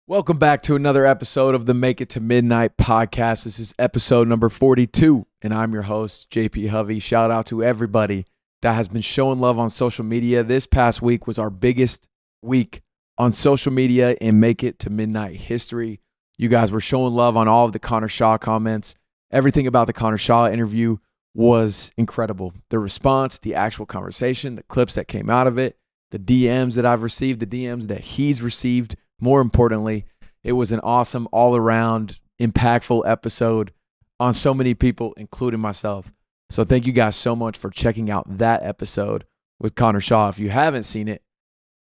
Welcome back to another episode of the Make It to Midnight podcast. This is episode number 42, and I'm your host, JP Hovey. Shout out to everybody that has been showing love on social media. This past week was our biggest week on social media in Make It to Midnight history. You guys were showing love on all of the Connor Shaw comments. Everything about the Connor Shaw interview was incredible. The response, the actual conversation, the clips that came out of it, the DMs that I've received, the DMs that he's received. More importantly, it was an awesome, all-around, impactful episode on so many people, including myself. So thank you guys so much for checking out that episode with Connor Shaw. If you haven't seen it,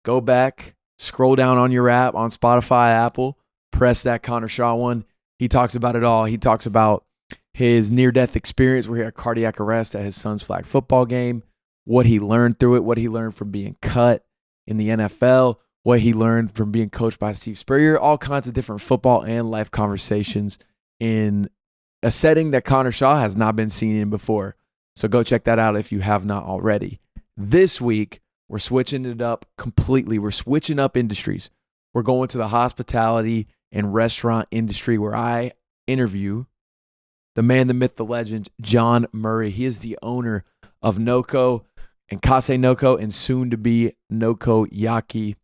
go back, scroll down on your app, on Spotify, Apple, press that Connor Shaw one. He talks about it all. He talks about his near-death experience where he had cardiac arrest at his son's flag football game, what he learned through it, what he learned from being cut in the NFL, what he learned from being coached by Steve Spurrier, all kinds of different football and life conversations in a setting that Connor Shaw has not been seen in before. So go check that out if you have not already. This week, we're switching it up completely. We're switching up industries. We're going to the hospitality and restaurant industry where I interview the man, the myth, the legend, Jon Murray. He is the owner of Noko and Kase-Noko and soon to be Noko Yaki.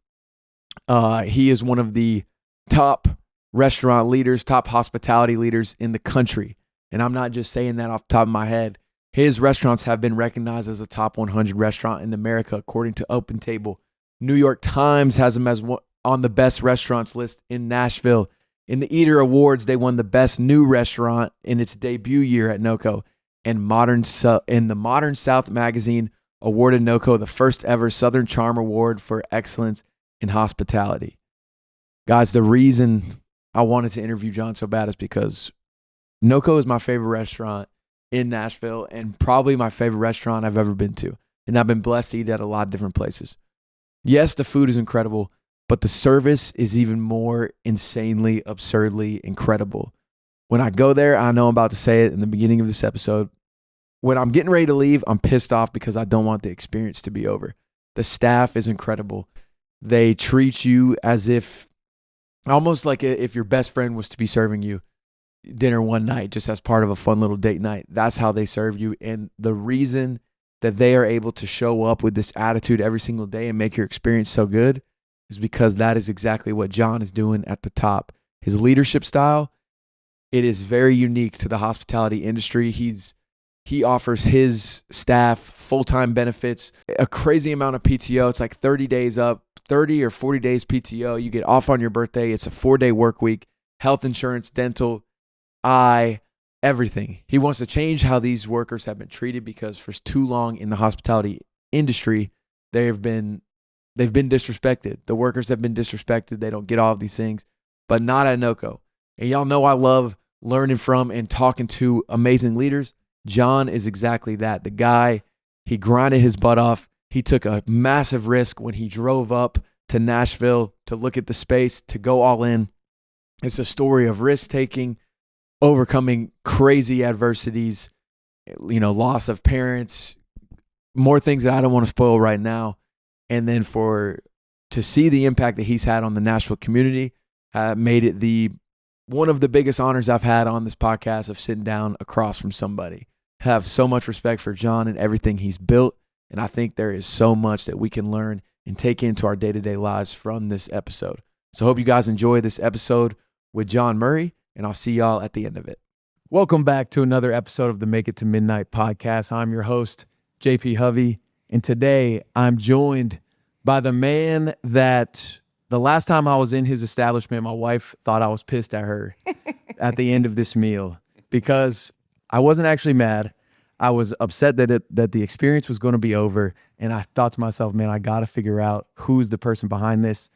He is one of the top restaurant leaders, top hospitality leaders in the country. And I'm not just saying that off the top of my head. His restaurants have been recognized as a top 100 restaurant in America, according to OpenTable. New York Times has him as on the best restaurants list in Nashville. In the Eater Awards, they won the best new restaurant in its debut year at Noko. And the Modern South magazine awarded Noko the first ever Southern Charm Award for excellence in hospitality. Guys, the reason I wanted to interview Jon so bad is because Noko is my favorite restaurant in Nashville and probably my favorite restaurant I've ever been to. And I've been blessed to eat at a lot of different places. Yes, the food is incredible, but the service is even more insanely, absurdly incredible. When I go there, I know I'm about to say it in the beginning of this episode. When I'm getting ready to leave, I'm pissed off because I don't want the experience to be over. The staff is incredible. They treat you as if, almost like if your best friend was to be serving you dinner one night just as part of a fun little date night. That's how they serve you. And the reason that they are able to show up with this attitude every single day and make your experience so good is because that is exactly what Jon is doing at the top. His leadership style, it is very unique to the hospitality industry. He offers his staff full-time benefits, a crazy amount of PTO. It's like 30 days up, 30 or 40 days PTO. You get off on your birthday. It's a 4-day work week, health insurance, dental, eye, everything. He wants to change how these workers have been treated because for too long in the hospitality industry, they've been disrespected. The workers have been disrespected. They don't get all of these things, but not at Noko. And y'all know I love learning from and talking to amazing leaders. Jon is exactly that. The guy, he grinded his butt off. He took a massive risk when he drove up to Nashville to look at the space, to go all in. It's a story of risk-taking, overcoming crazy adversities, loss of parents, more things that I don't want to spoil right now. And then to see the impact that he's had on the Nashville community, made it one of the biggest honors I've had on this podcast of sitting down across from somebody. Have so much respect for Jon and everything he's built. And I think there is so much that we can learn and take into our day-to-day lives from this episode. So I hope you guys enjoy this episode with Jon Murray, and I'll see y'all at the end of it. Welcome back to another episode of the Make It to Midnight podcast. I'm your host, JP Hovey, and today I'm joined by the man that the last time I was in his establishment, my wife thought I was pissed at her at the end of this meal because I wasn't actually mad. I was upset that the experience was going to be over. And I thought to myself, man, I got to figure out who's the person behind this.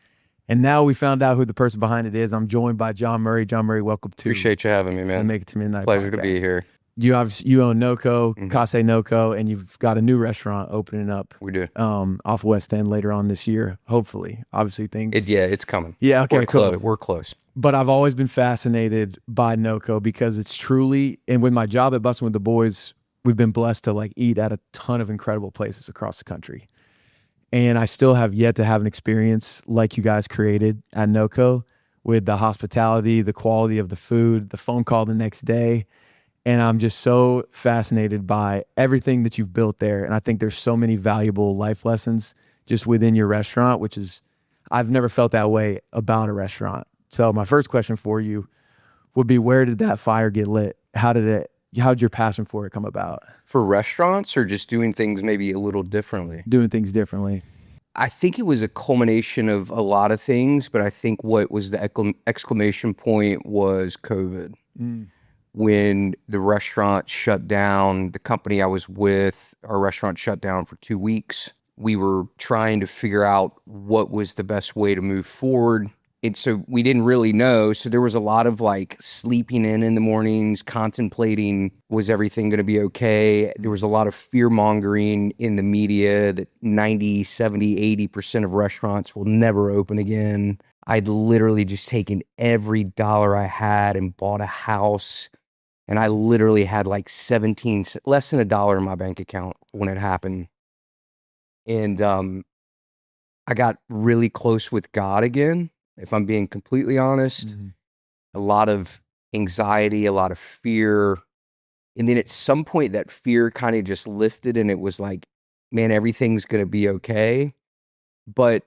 And now we found out who the person behind it is. I'm joined by Jon Murray. Jon Murray, welcome to. Appreciate you having me, man. Make It to Midnight. Pleasure podcast. To be here. You own Noko, Kase-Noko, and you've got a new restaurant opening up. We do. Off West End later on this year, hopefully. Obviously, things. It's coming. Yeah, okay, cool. We're close. But I've always been fascinated by Noko because it's truly, and with my job at Bustin' with the Boys, we've been blessed to eat at a ton of incredible places across the country. And I still have yet to have an experience like you guys created at Noko, with the hospitality, the quality of the food, the phone call the next day. And I'm just so fascinated by everything that you've built there. And I think there's so many valuable life lessons just within your restaurant, which is, I've never felt that way about a restaurant. So my first question for you would be, where did that fire get lit? How'd your passion for it come about? For restaurants, or just doing things maybe a little differently? Doing things differently. I think it was a culmination of a lot of things, but I think what was the exclamation point was COVID. When the restaurant shut down, the company I was with, our restaurant shut down for 2 weeks. We were trying to figure out what was the best way to move forward. And so we didn't really know. So there was a lot of like sleeping in the mornings, contemplating, was everything going to be okay? There was a lot of fear mongering in the media that 90, 70, 80% of restaurants will never open again. I'd literally just taken every dollar I had and bought a house. And I literally had like less than $1 in my bank account when it happened. And I got really close with God again, if I'm being completely honest. A lot of anxiety, a lot of fear. And then at some point that fear kind of just lifted, and it was like, man, everything's going to be okay. But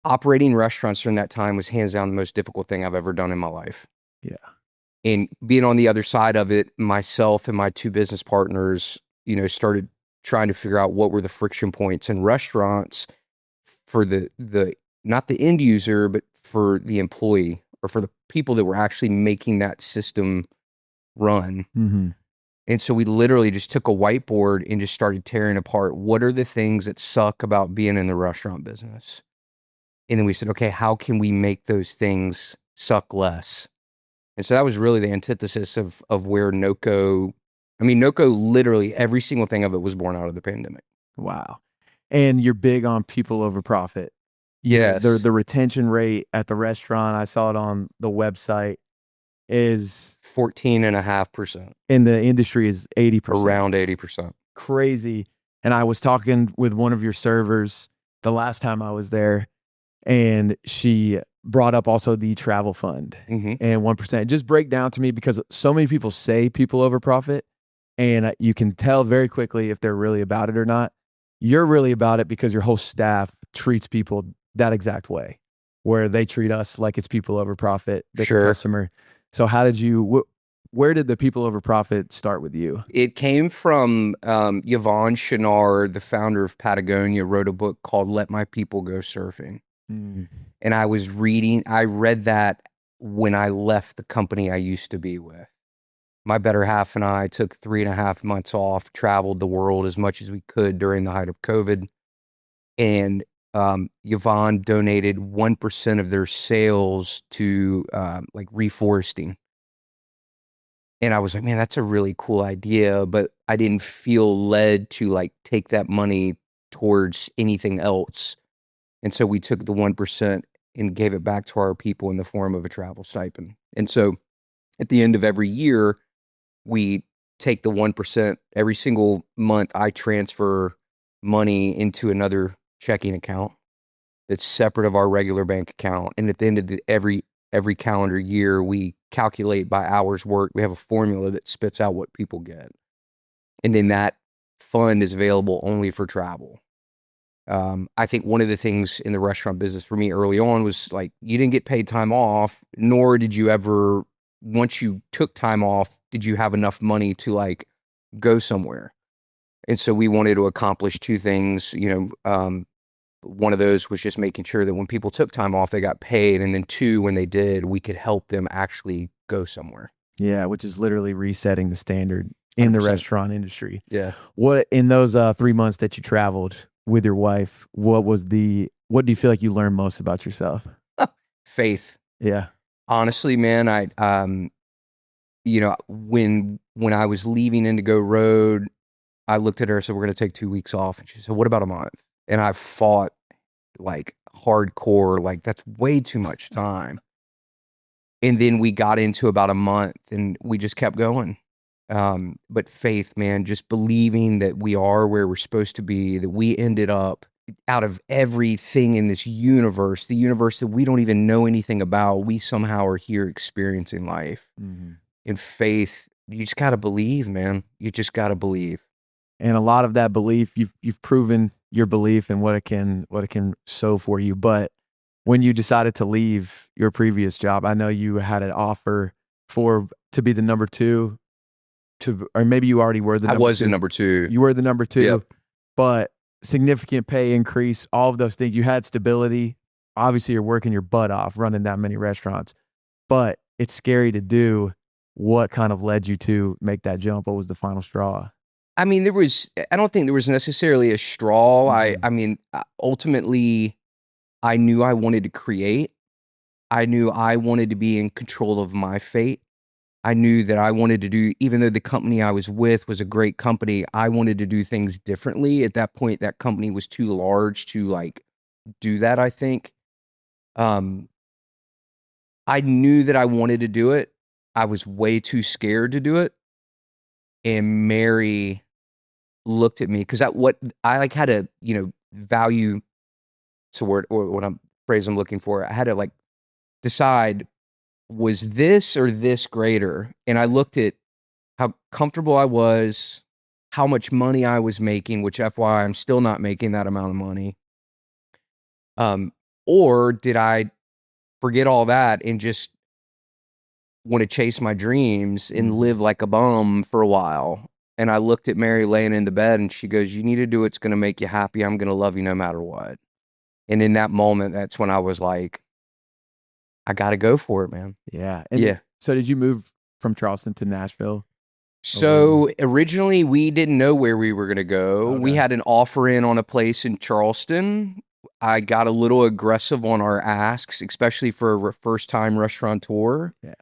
operating restaurants during that time was hands down the most difficult thing I've ever done in my life. Yeah. And being on the other side of it, myself and my 2 business partners, started trying to figure out what were the friction points in restaurants for the not the end user, but for the employee, or for the people that were actually making that system run. And so we literally just took a whiteboard and just started tearing apart, what are the things that suck about being in the restaurant business? And then we said, okay, how can we make those things suck less? And so that was really the antithesis of where Noko, literally every single thing of it was born out of the pandemic. Wow. And you're big on people over profit. Yes. The retention rate at the restaurant, I saw it on the website, is 14.5%. In the industry is 80%. Around 80%. Crazy. And I was talking with one of your servers the last time I was there, and she brought up also the travel fund and 1%. Just break down to me, because so many people say people over profit, and you can tell very quickly if they're really about it or not. You're really about it because your whole staff treats people that exact way, where they treat us like it's people over profit, the customer. So where did the people over profit start with you? It came from Yvon Chouinard, the founder of Patagonia, wrote a book called Let My People Go Surfing. And I read that when I left the company I used to be with. My better half and I took 3.5 months off, traveled the world as much as we could during the height of COVID. And Yvon donated 1% of their sales to like reforesting. And I was like, man, that's a really cool idea, but I didn't feel led to like take that money towards anything else. And so we took the 1% and gave it back to our people in the form of a travel stipend. And so at the end of every year, we take the 1%. Every single month, I transfer money into another checking account that's separate of our regular bank account. And at the end of every calendar year, we calculate by hours worked. We have a formula that spits out what people get. And then that fund is available only for travel. I think one of the things in the restaurant business for me early on was like, you didn't get paid time off, nor did you ever, once you took time off, did you have enough money to like go somewhere? And so we wanted to accomplish 2 things. One of those was just making sure that when people took time off, they got paid. And then 2, when they did, we could help them actually go somewhere. Yeah, which is literally resetting the standard in 100%. The restaurant industry. Yeah. What, in those 3 months that you traveled with your wife, what do you feel like you learned most about yourself? Faith. Yeah. Honestly, man, when I was leaving Indigo Road, I looked at her and said, we're going to take 2 weeks off. And she said, what about a month? And I fought like hardcore, like that's way too much time. And then we got into about a month and we just kept going. But faith, man, just believing that we are where we're supposed to be, that we ended up out of everything in this universe, the universe that we don't even know anything about, we somehow are here experiencing life. In faith, you just got to believe, man. You just got to believe. And a lot of that belief, you've proven your belief and what it can sow for you. But when you decided to leave your previous job, I know you had an offer to be the number 2, or maybe you already were the number 2. I was the number 2. You were the number 2, yep. But significant pay increase, all of those things. You had stability. Obviously, you're working your butt off running that many restaurants, but it's scary to do. What kind of led you to make that jump? What was the final straw? I mean, I don't think there was necessarily a straw. I mean, ultimately, I knew I wanted to create. I knew I wanted to be in control of my fate. I knew that I wanted to do, even though the company I was with was a great company, I wanted to do things differently. At that point, that company was too large to like do that, I think. I knew that I wanted to do it. I was way too scared to do it. And Mary looked at me because what I like had a, value, it's a word or what phrase I'm looking for. I had to like decide, was this or this greater? And I looked at how comfortable I was, how much money I was making, which FYI, I'm still not making that amount of money. Or did I forget all that and just want to chase my dreams and live like a bum for a while? And I looked at Mary laying in the bed and she goes, you need to do what's going to make you happy. I'm going to love you no matter what. And in that moment, that's when I was like, I got to go for it, man. Yeah. And so did you move from Charleston to Nashville? So originally we didn't know where we were going to go. Okay. We had an offer in on a place in Charleston. I got a little aggressive on our asks, especially for a first-time restaurateur. Yeah.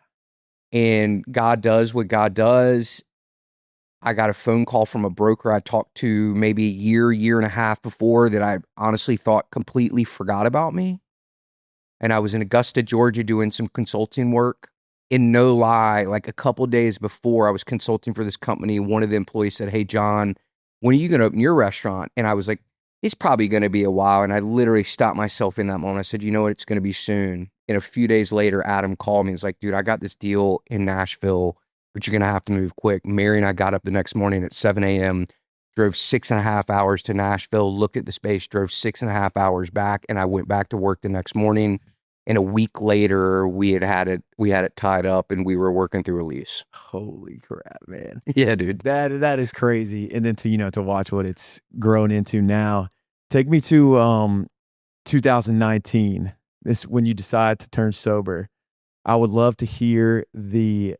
And God does what God does. I got a phone call from a broker I talked to maybe a year and a half before that I honestly thought completely forgot about me. And I was in Augusta, Georgia doing some consulting work. In no lie, like a couple days before I was consulting for this company, one of the employees said, hey, Jon, when are you going to open your restaurant? And I was like, it's probably going to be a while. And I literally stopped myself in that moment. I said, you know what? It's going to be soon. And a few days later, Adam called me. He was like, dude, I got this deal in Nashville, but you're going to have to move quick. Mary and I got up the next morning at 7 a.m., drove 6.5 hours to Nashville, looked at the space, drove 6.5 hours back, and I went back to work the next morning. And a week later, we had it tied up, and we were working through a lease. Holy crap, man! Yeah, dude, that is crazy. And then to watch what it's grown into now. Take me to 2019. This when you decide to turn sober. I would love to hear the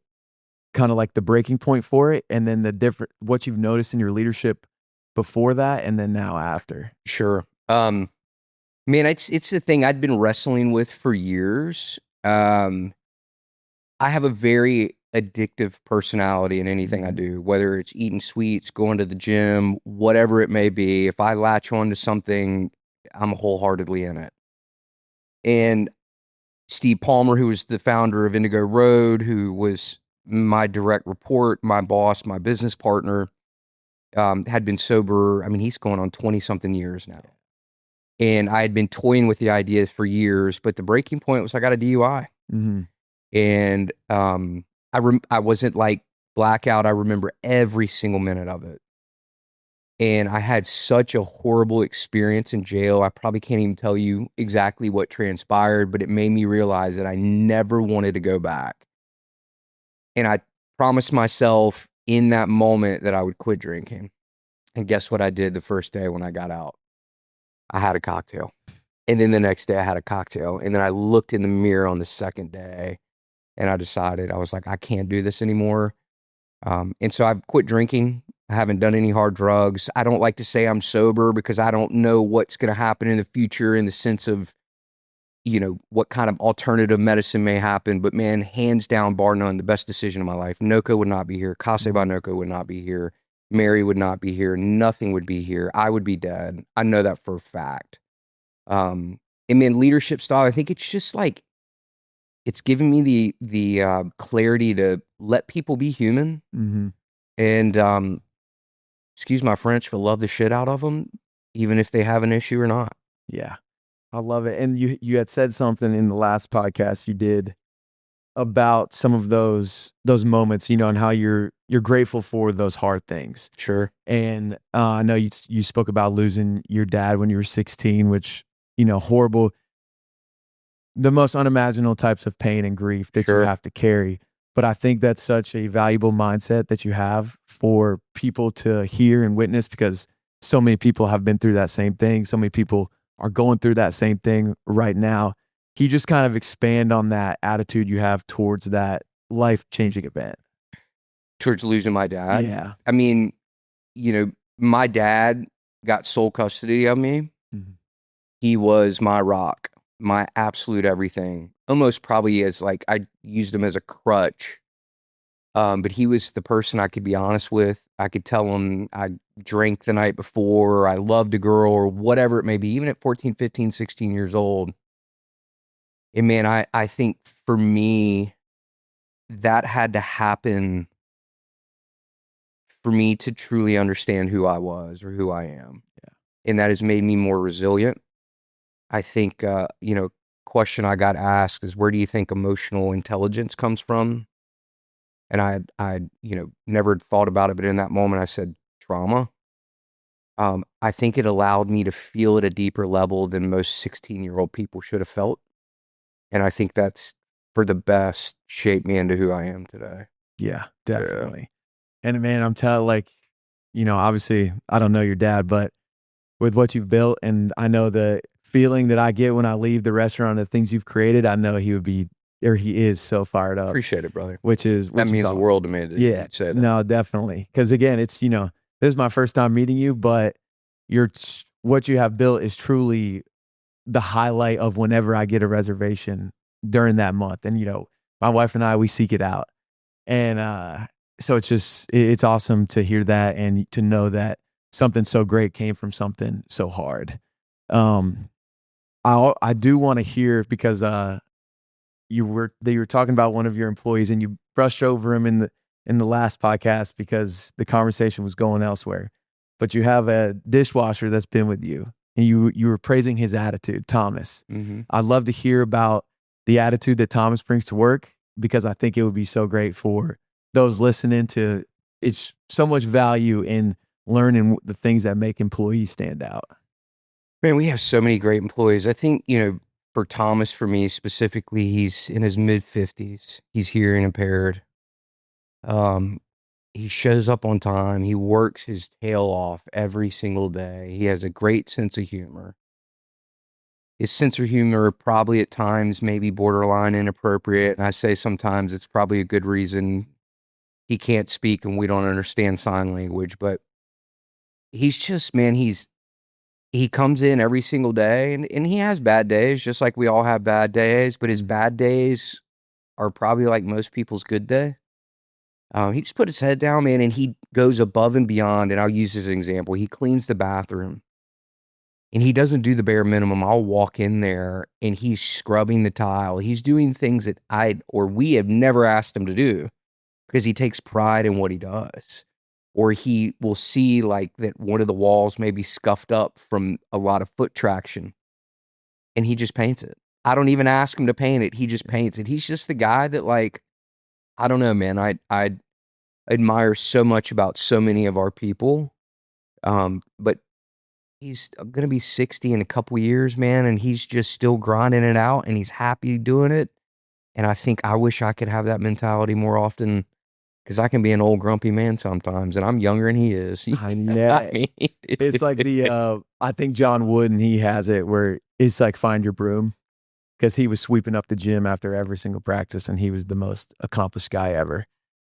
kind of like the breaking point for it, and then the different what you've noticed in your leadership before that, and then now after. Sure. Man, it's the thing I'd been wrestling with for years. I have a very addictive personality in anything I do, whether it's eating sweets, going to the gym, whatever it may be. If I latch on to something, I'm wholeheartedly in it. And Steve Palmer, who was the founder of Indigo Road, who was my direct report, my boss, my business partner, had been sober. I mean, he's going on 20-something years now. And I had been toying with the idea for years, but the breaking point was I got a DUI. Mm-hmm. And I wasn't like blackout. I remember every single minute of it. And I had such a horrible experience in jail. I probably can't even tell you exactly what transpired, but it made me realize that I never wanted to go back. And I promised myself in that moment that I would quit drinking. And guess what I did the first day when I got out? I had a cocktail. And then the next day I had a cocktail. And then I looked in the mirror on the second day and I decided, I was like, I can't do this anymore. And so I've quit drinking. I haven't done any hard drugs. I don't like to say I'm sober because I don't know what's going to happen in the future in the sense of, what kind of alternative medicine may happen. But man, hands down, bar none, the best decision of my life. Noko would not be here. Kase-Noko would not be here. Mary would not be here. Nothing would be here. I would be dead. I know that for a fact. And man, leadership style, I think it's just like, it's giving me the clarity to let people be human. Mm-hmm. And excuse my French, but love the shit out of them. even if they have an issue or not. Yeah, I love it. And you had said something in the last podcast you did about some of those moments, you know, and how you're grateful for those hard things. Sure. And I know you spoke about losing your dad when you were 16, which, you know, horrible, the most unimaginable types of pain and grief that you have to carry. But I think that's such a valuable mindset that you have for people to hear and witness, because so many people have been through that same thing. So many people are going through that same thing right now. Can you just kind of expand on that attitude you have towards that life-changing event? Towards losing my dad? Yeah. I mean, you know, my dad got sole custody of me. Mm-hmm. He was my rock, my absolute everything. Almost probably as like, I used him as a crutch. But he was the person I could be honest with. I could tell him I drank the night before, or I loved a girl, or whatever it may be, even at 14, 15, 16 years old. And man, I think for me, that had to happen for me to truly understand who I was or who I am. Yeah. And that has made me more resilient. I think, you know, question I got asked is, where do you think emotional intelligence comes from? And I you know, never thought about it, but in that moment I said, trauma. I think it allowed me to feel at a deeper level than most 16-year-old people should have felt. And I think that's for the best shaped me into who I am today. Yeah, definitely. Yeah. And man, I'm telling, like, you know, obviously I don't know your dad, but with what you've built, and I know the feeling that I get when I leave the restaurant, the things you've created, I know he would be, or he is, so fired up. Appreciate it, brother. Which that means awesome. The world to me. That say that. No, definitely. Because again, it's, you know, this is my first time meeting you, but what you have built is truly the highlight of whenever I get a reservation during that month. And, you know, my wife and I, we seek it out. And so it's awesome to hear that and to know that something so great came from something so hard. I do want to hear, because you were talking about one of your employees, and you brushed over him in the last podcast because the conversation was going elsewhere. But you have a dishwasher that's been with you, and you were praising his attitude, Thomas. Mm-hmm. I'd love to hear about the attitude that Thomas brings to work, because I think it would be so great for those listening to. It's so much value in learning the things that make employees stand out. Man, we have so many great employees. I think, you know, for Thomas, for me specifically, he's in his mid-50s. He's hearing impaired. He shows up on time. He works his tail off every single day. He has a great sense of humor. His sense of humor probably at times maybe borderline inappropriate. And I say sometimes it's probably a good reason he can't speak and we don't understand sign language. But he's just, man, he comes in every single day, and he has bad days, just like we all have bad days. But his bad days are probably like most people's good day. He just put his head down, man, and he goes above and beyond. And I'll use this as an example. He cleans the bathroom, and he doesn't do the bare minimum. I'll walk in there, and he's scrubbing the tile. He's doing things that we have never asked him to do, because he takes pride in what he does. Or he will see like that one of the walls may be scuffed up from a lot of foot traction, and he just paints it. I don't even ask him to paint it. He just paints it. He's just the guy that, like, I don't know, man. I admire so much about so many of our people. But he's going to be 60 in a couple years, man, and he's just still grinding it out, and he's happy doing it. And I think I wish I could have that mentality more often, because I can be an old grumpy man sometimes, and I'm younger than he is. I know. It's like I think John Wooden, he has it where it's like find your broom, because he was sweeping up the gym after every single practice, and he was the most accomplished guy ever.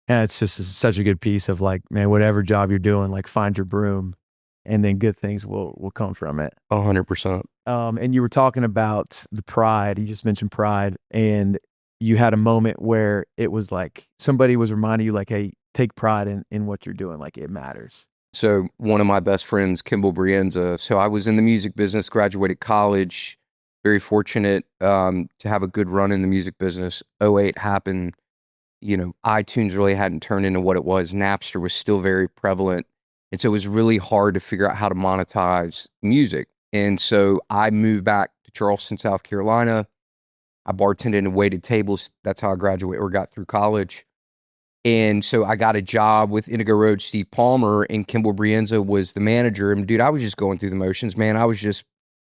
And it's just such a good piece of like, man, whatever job you're doing, like find your broom, and then good things will come from it. 100%. And you were talking about the pride. You just mentioned pride, and you had a moment where it was like somebody was reminding you, like, hey, take pride in what you're doing. Like, it matters. So one of my best friends, Kimball Brienza. So I was in the music business, graduated college, very fortunate to have a good run in the music business. 2008 happened. You know, iTunes really hadn't turned into what it was. Napster was still very prevalent. And so it was really hard to figure out how to monetize music. And so I moved back to Charleston, South Carolina. I bartended and waited tables. That's how I graduated or got through college. And so I got a job with Indigo Road, Steve Palmer, and Kimball Brienza was the manager. And dude, I was just going through the motions, man. I was just,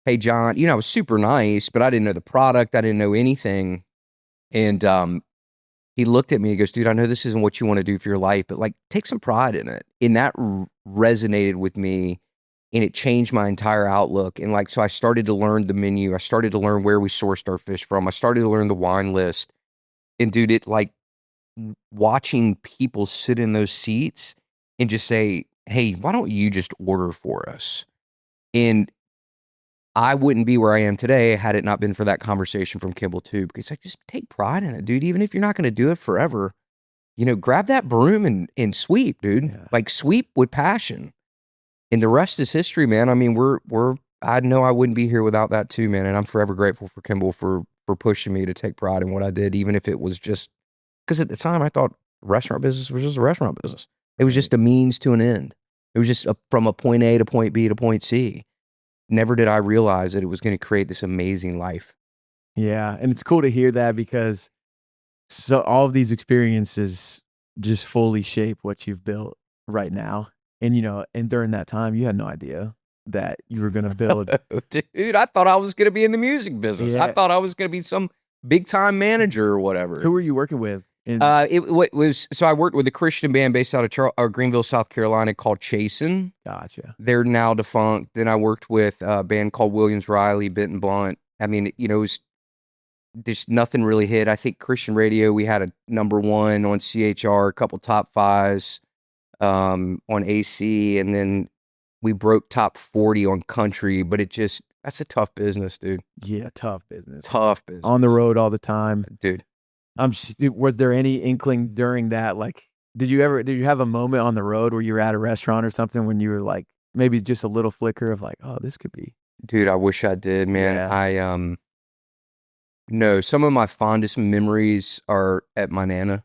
hey, Jon, I was super nice, but I didn't know the product. I didn't know anything. And he looked at me and he goes, dude, I know this isn't what you want to do for your life, but like take some pride in it. And that resonated with me, and it changed my entire outlook. And like, so I started to learn the menu. I started to learn where we sourced our fish from. I started to learn the wine list. And dude, it like watching people sit in those seats and just say, hey, why don't you just order for us? And I wouldn't be where I am today had it not been for that conversation from Kimball too, because like, just take pride in it, dude. Even if you're not going to do it forever, grab that broom and sweep, dude. Yeah. Like sweep with passion. And the rest is history, man. I mean, I know I wouldn't be here without that too, man. And I'm forever grateful for Kimball for pushing me to take pride in what I did, even if it was just, because at the time I thought restaurant business was just a restaurant business. It was just a means to an end. It was just from a point A to point B to point C. Never did I realize that it was going to create this amazing life. Yeah. And it's cool to hear that, because so all of these experiences just fully shape what you've built right now. And, and during that time, you had no idea that you were going to build. Dude, I thought I was going to be in the music business. Yeah. I thought I was going to be some big time manager or whatever. Who were you working with? So I worked with a Christian band based out of Greenville, South Carolina called Chasin'. Gotcha. They're now defunct. Then I worked with a band called Williams Riley, Benton Blunt. I mean, it was just nothing really hit. I think Christian radio, we had a #1 on CHR, a couple top 5s on AC, and then we broke top 40 on country, but that's a tough business, dude. Yeah, tough business. Tough business. On the road all the time. Dude. Was there any inkling during that? Like, did you have a moment on the road where you were at a restaurant or something when you were like, maybe just a little flicker of like, oh, this could be. Dude, I wish I did, man. Yeah. No, some of my fondest memories are at my Nana's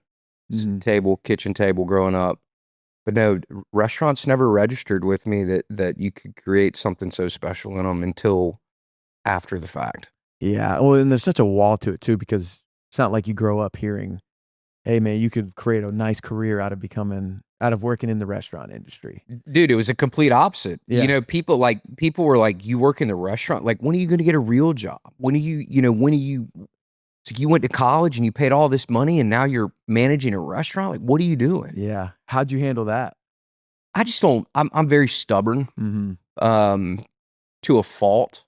kitchen table growing up. But no, restaurants never registered with me that you could create something so special in them until after the fact. Yeah. Well, and there's such a wall to it too, because it's not like you grow up hearing, hey man, you could create a nice career out of working in the restaurant industry. Dude, it was a complete opposite. Yeah. People were like, you work in the restaurant, like when are you going to get a real job? So you went to college and you paid all this money and now you're managing a restaurant? Like, what are you doing? Yeah. How'd you handle that? I just don't, I'm very stubborn, to a fault.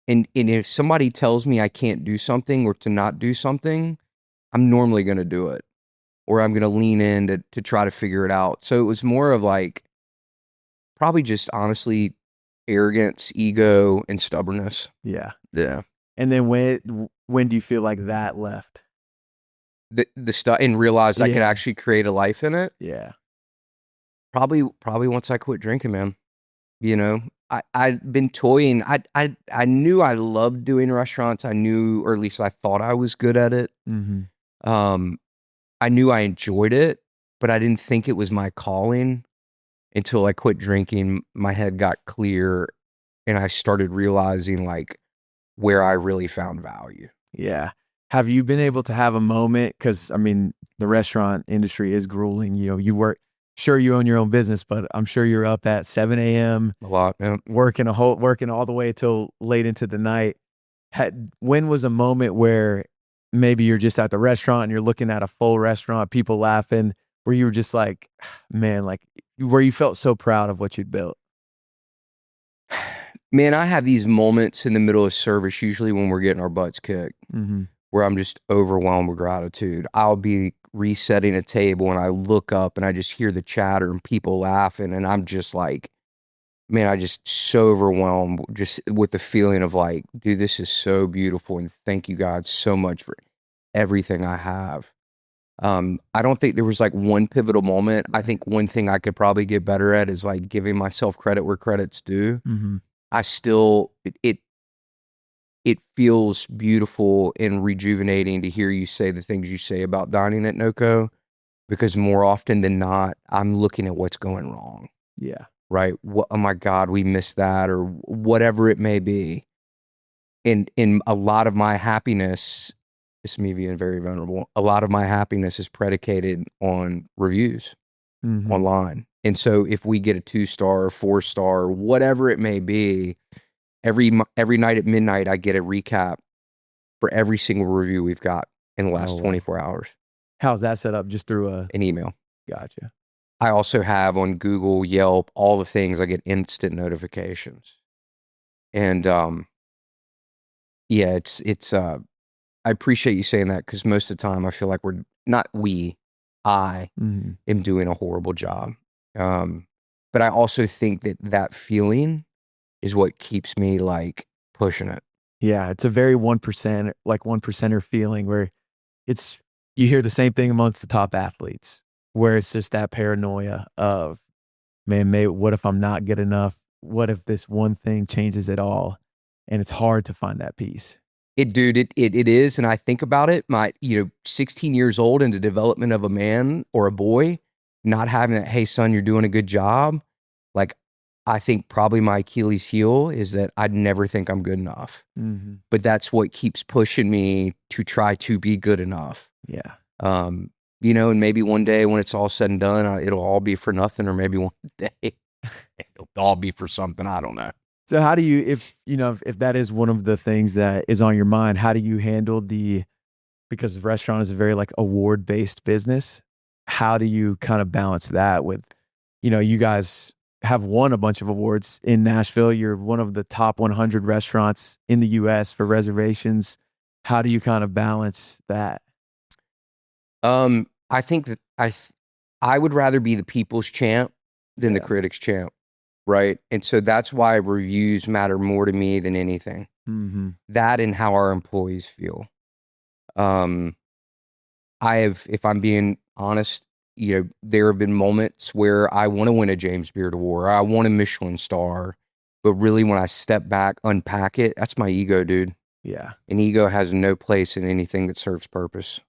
And if somebody tells me I can't do something or to not do something, I'm normally going to do it, or I'm going to lean in to try to figure it out. So it was more of like, probably just honestly, arrogance, ego, and stubbornness. Yeah. Yeah. And then when do you feel like that left? The stuff, and realized I could actually create a life in it? Yeah. Probably once I quit drinking, man. I'd been toying. I knew I loved doing restaurants. I knew, or at least I thought I was good at it. Mm-hmm. I knew I enjoyed it, but I didn't think it was my calling until I quit drinking. My head got clear and I started realizing like where I really found value. Yeah. Have you been able to have a moment? Because I mean, the restaurant industry is grueling. You work. Sure, you own your own business, but I'm sure you're up at 7 a.m. A lot, man. Working all the way till late into the night. When was a moment where maybe you're just at the restaurant and you're looking at a full restaurant, people laughing, where you were just like, man, like where you felt so proud of what you'd built? Man, I have these moments in the middle of service, usually when we're getting our butts kicked, where I'm just overwhelmed with gratitude. I'll be resetting a table and I look up and I just hear the chatter and people laughing, and I'm just like, man, I just so overwhelmed just with the feeling of like, dude, this is so beautiful, and thank you God so much for everything I have. I don't think there was like one pivotal moment. I think one thing I could probably get better at is like giving myself credit where credit's due. I still, it feels beautiful and rejuvenating to hear you say the things you say about dining at Noko, because more often than not, I'm looking at what's going wrong. Yeah. right? Oh my God, we missed that, or whatever it may be. In a lot of my happiness, this is me being very vulnerable. A lot of my happiness is predicated on reviews online. And so if we get a 2-star, 4-star, whatever it may be, every night at midnight, I get a recap for every single review we've got in the last 24 hours. How's that set up? Just through an email. Gotcha. I also have on Google, Yelp, all the things. I get instant notifications. And yeah, it's I appreciate you saying that, because most of the time I feel like I am doing a horrible job. But I also think that feeling is what keeps me like pushing it. Yeah, it's a very 1%, like 1%er feeling where you hear the same thing amongst the top athletes, where it's just that paranoia of, man, what if I'm not good enough? What if this one thing changes it all? And it's hard to find that peace. It is. And I think about it, 16 years old in the development of a man or a boy, not having that, hey son, you're doing a good job. Like, I think probably my Achilles heel is that I'd never think I'm good enough. But that's what keeps pushing me to try to be good enough. Yeah. And maybe one day when it's all said and done, it'll all be for nothing, or maybe one day it'll all be for something. I don't know. So how do you, if that is one of the things that is on your mind, how do you handle because the restaurant is a very like award-based business, how do you kind of balance that with, you guys have won a bunch of awards in Nashville. You're one of the top 100 restaurants in the US for reservations. How do you kind of balance that? I think that I would rather be the people's champ than the critics' champ, right? And so that's why reviews matter more to me than anything. That and how our employees feel. If I'm being honest, there have been moments where I want to win a James Beard Award, I want a Michelin star, but really when I step back, unpack it, that's my ego, dude. Yeah. And ego has no place in anything that serves purpose.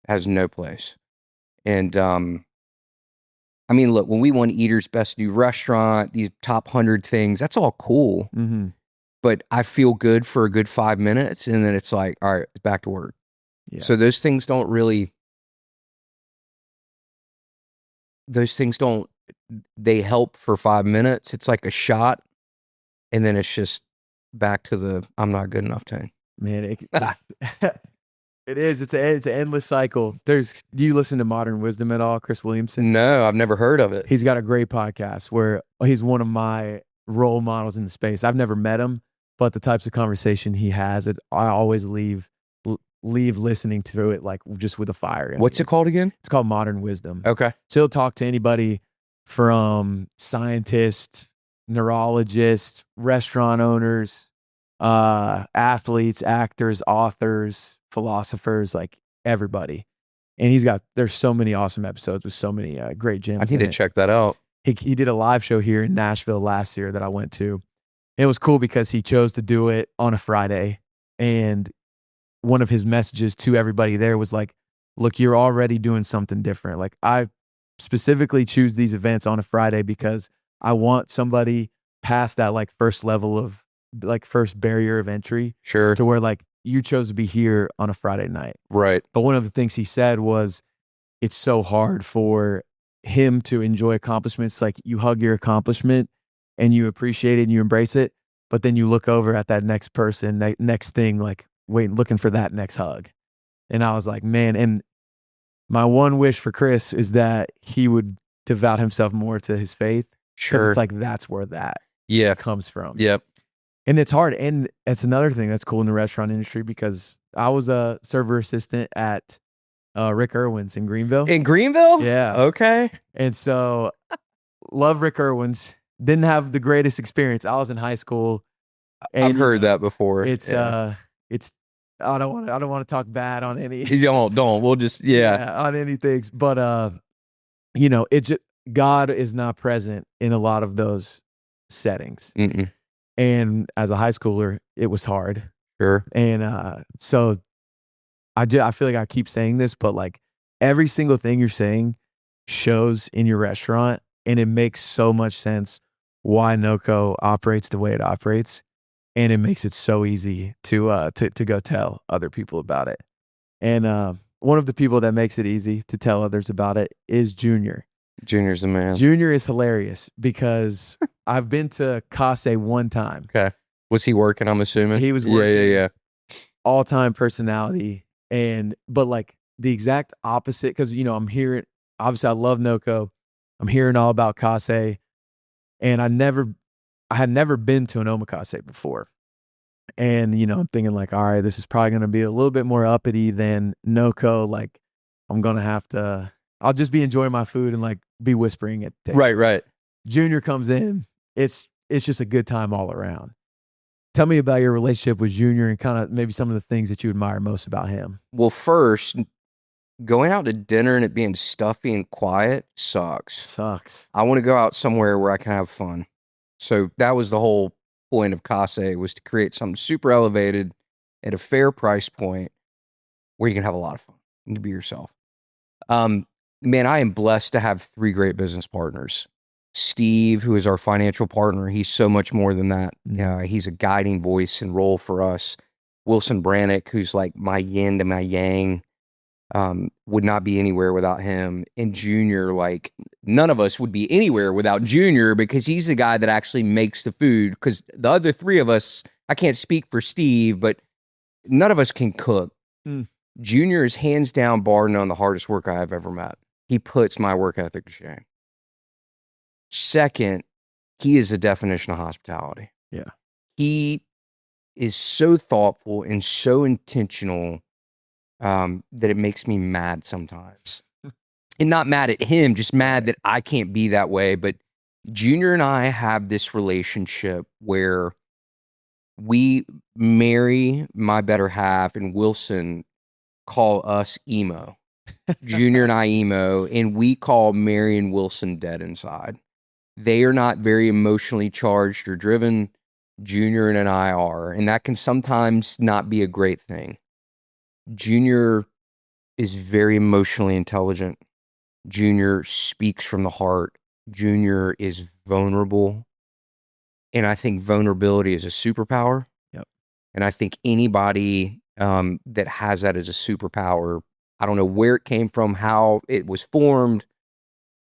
It has no place. And I mean, look, when we won Eater's Best New Restaurant, these top 100 things, that's all cool. But I feel good for a good 5 minutes, and then it's like, all right, it's back to work. Yeah. So those things don't, they help for 5 minutes. It's like a shot, and then it's just back to the I'm not good enough thing. Man, it is. It's an endless cycle. Do you listen to Modern Wisdom at all, Chris Williamson? No, I've never heard of it. He's got a great podcast where he's one of my role models in the space. I've never met him, but the types of conversation he has, I always leave listening to it like just with a fire. What's it called again? It's called Modern Wisdom. Okay. So he'll talk to anybody from scientists, neurologists, restaurant owners, athletes, actors, authors, philosophers, like everybody. And there's so many awesome episodes with so many great gems. I need to check that out. He did a live show here in Nashville last year that I went to. It was cool because he chose to do it on a Friday. And one of his messages to everybody there was like, look, you're already doing something different. Like, I specifically choose these events on a Friday because I want somebody past that like first level of like first barrier of entry. Sure. To where like you chose to be here on a Friday night. Right. But one of the things he said was it's so hard for him to enjoy accomplishments. Like, you hug your accomplishment and you appreciate it and you embrace it. But then you look over at that next person, next thing, like looking for that next hug. And I was like, man, and my one wish for Chris is that he would devote himself more to his faith. Sure. It's like, that's where that comes from. Yep. And it's hard. And it's another thing that's cool in the restaurant industry, because I was a server assistant at Rick Irwin's in Greenville. In Greenville? Yeah. Okay. And so love Rick Irwin's. Didn't have the greatest experience. I was in high school. And I've heard that before. It's I don't want to talk bad on any. Don't. We'll just on anything. But God is not present in a lot of those settings. And as a high schooler, it was hard. Sure. And so I feel like I keep saying this, but like every single thing you're saying shows in your restaurant and it makes so much sense why Noko operates the way it operates, and it makes it so easy to go tell other people about it. And one of the people that makes it easy to tell others about it is Junior. Junior's the man. Junior is hilarious because I've been to Kase one time. Okay. Was he working, I'm assuming? He was working. Yeah. All-time personality. But like the exact opposite, because, you know, I'm hearing, obviously I love Noko. I'm hearing all about Kase. And I had never been to an omakase before. And, you know, I'm thinking like, all right, this is probably going to be a little bit more uppity than Noko. Like, I'm going to I'll just be enjoying my food and like be whispering at the table. Right. Junior comes in. It's just a good time all around. Tell me about your relationship with Junior and kind of maybe some of the things that you admire most about him. Well, first, going out to dinner and it being stuffy and quiet sucks. I want to go out somewhere where I can have fun. So that was the whole point of Kase, was to create something super elevated at a fair price point where you can have a lot of fun and to be yourself. Man, I am blessed to have 3 great business partners. Steve, who is our financial partner, he's so much more than that. He's a guiding voice and role for us. Wilson Brannick, who's like my yin to my yang, would not be anywhere without him. And Junior, like none of us would be anywhere without Junior, because he's the guy that actually makes the food. Because the other 3 of us, I can't speak for Steve, but none of us can cook. Junior is hands down, bar none, the hardest worker I've ever met. He puts my work ethic to shame. Second, he is the definition of hospitality. Yeah. He is so thoughtful and so intentional that it makes me mad sometimes. And not mad at him, just mad that I can't be that way. But Junior and I have this relationship where we marry my better half, and Wilson call us emo. Junior and I emo, and we call Mary and Wilson dead inside. They are not very emotionally charged or driven. Junior and I are, and that can sometimes not be a great thing. Junior is very emotionally intelligent. Junior speaks from the heart. Junior is vulnerable. And I think vulnerability is a superpower. Yep. And I think anybody that has that as a superpower, I don't know where it came from, how it was formed.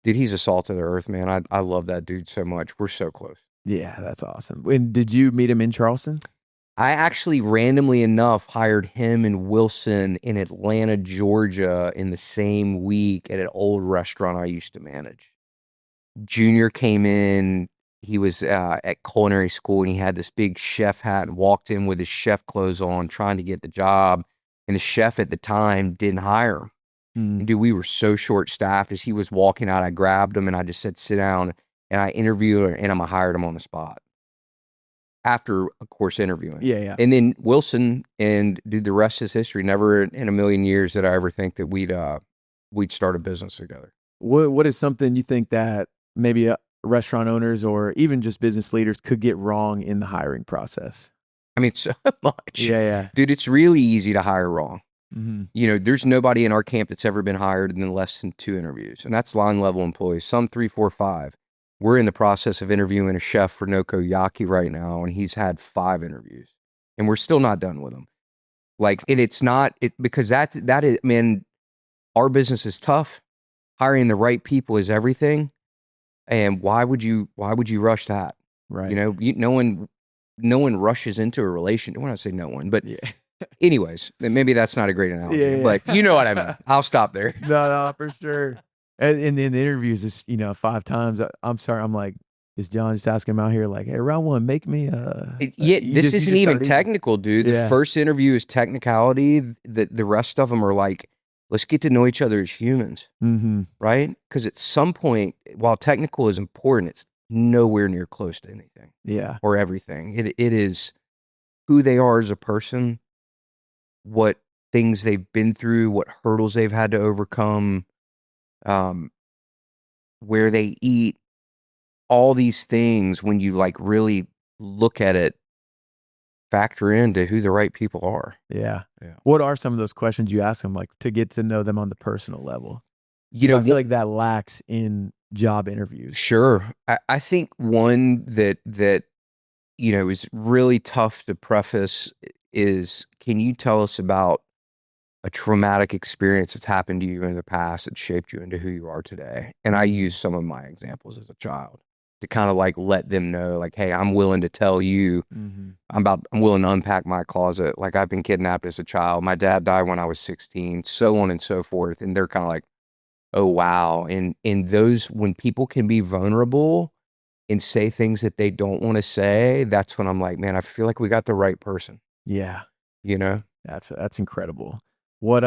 Dude, he's a salt of the earth, man. I love that dude so much. We're so close. Yeah, that's awesome. And did you meet him in Charleston? I actually, randomly enough, hired him and Wilson in Atlanta, Georgia in the same week at an old restaurant I used to manage. Junior came in. He was at culinary school, and he had this big chef hat and walked in with his chef clothes on trying to get the job. And the chef at the time didn't hire him. And dude, we were so short-staffed. As he was walking out, I grabbed him and I just said, sit down. And I interviewed him, and I hired him on the spot. After, of course, interviewing. Yeah. And then Wilson, and dude, the rest is history. Never in a million years did I ever think that we'd start a business together. What is something you think that maybe restaurant owners or even just business leaders could get wrong in the hiring process? I mean, so much. Yeah. Dude, it's really easy to hire wrong. Mm-hmm. You know, there's nobody in our camp that's ever been hired in less than 2 interviews. And that's line level employees, some 3, 4, 5. We're in the process of interviewing a chef for Noko Yaki right now, and he's had 5 interviews, and we're still not done with him. Like, and it's not because that is, man, our business is tough. Hiring the right people is everything. And why would you rush that? Right. You know, no one rushes into a relationship. When I say no one, but yeah. Anyways, maybe that's not a great analogy, Yeah. but you know what I mean. I'll stop there. No, for sure. And in the interviews, it's 5 times. I'm sorry. I'm like, is Jon just asking him out here like, hey, round 1, make me this isn't even technical, dude. The first interview is technicality. The rest of them are like, let's get to know each other as humans, right? Because at some point, while technical is important, it's nowhere near close to anything. Yeah. Or everything. It is who they are as a person, what things they've been through, what hurdles they've had to overcome, where they eat, all these things, when you like really look at it, factor into who the right people are. Yeah. What are some of those questions you ask them, like to get to know them on the personal level? You know, I feel like that lacks in job interviews? Sure. I think one that is really tough to preface is, can you tell us about a traumatic experience that's happened to you in the past that shaped you into who you are today? And I use some of my examples as a child to kind of like let them know, like, hey, I'm willing to tell you, I'm willing to unpack my closet. Like, I've been kidnapped as a child. My dad died when I was 16, so on and so forth. And they're kind of like, oh, wow. And those, when people can be vulnerable and say things that they don't want to say, that's when I'm like, man, I feel like we got the right person. Yeah. You know? That's incredible. What,